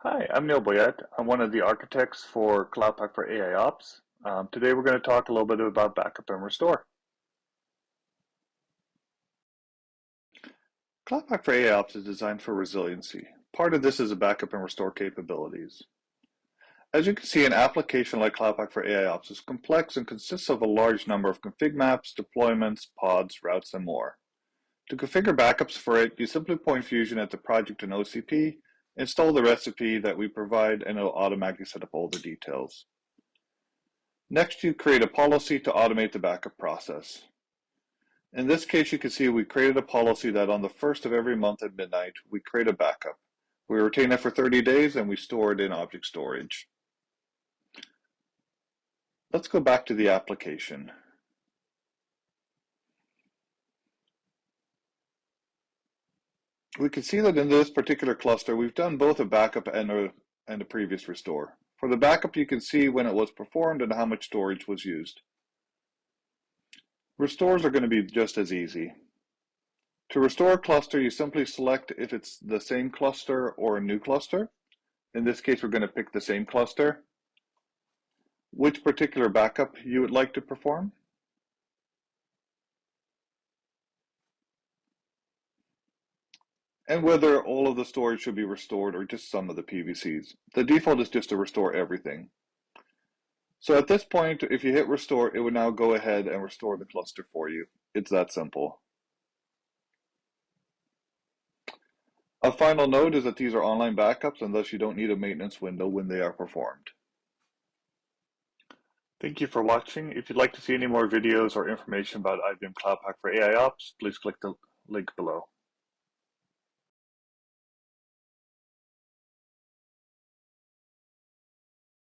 Hi, I'm Neil Boyette. I'm one of the architects for Cloud Pak for AIOps. Today we're going to talk a little bit about backup and restore. Cloud Pak for AIOps is designed for resiliency. Part of this is the backup and restore capabilities. As you can see, an application like Cloud Pak for AIOps is complex and consists of a large number of config maps, deployments, pods, routes, and more. To configure backups for it, you simply point Fusion at the project in OCP, install the recipe that we provide, and it'll automatically set up all the details. Next, you create a policy to automate the backup process. In this case, you can see we created a policy that on the first of every month at midnight, we create a backup. We retain it for 30 days and we store it in object storage. Let's go back to the application. We can see that in this particular cluster, we've done both a backup and a previous restore. For the backup, you can see when it was performed and how much storage was used. Restores are going to be just as easy. To restore a cluster, you simply select if it's the same cluster or a new cluster. In this case, we're going to pick the same cluster. Which particular backup you would like to perform. And whether all of the storage should be restored or just some of the PVCs. The default is just to restore everything. So at this point, if you hit restore, it would now go ahead and restore the cluster for you. It's that simple. A final note is that these are online backups and thus you don't need a maintenance window when they are performed. Thank you for watching. If you'd like to see any more videos or information about IBM Cloud Pak for AIOps, please click the link below.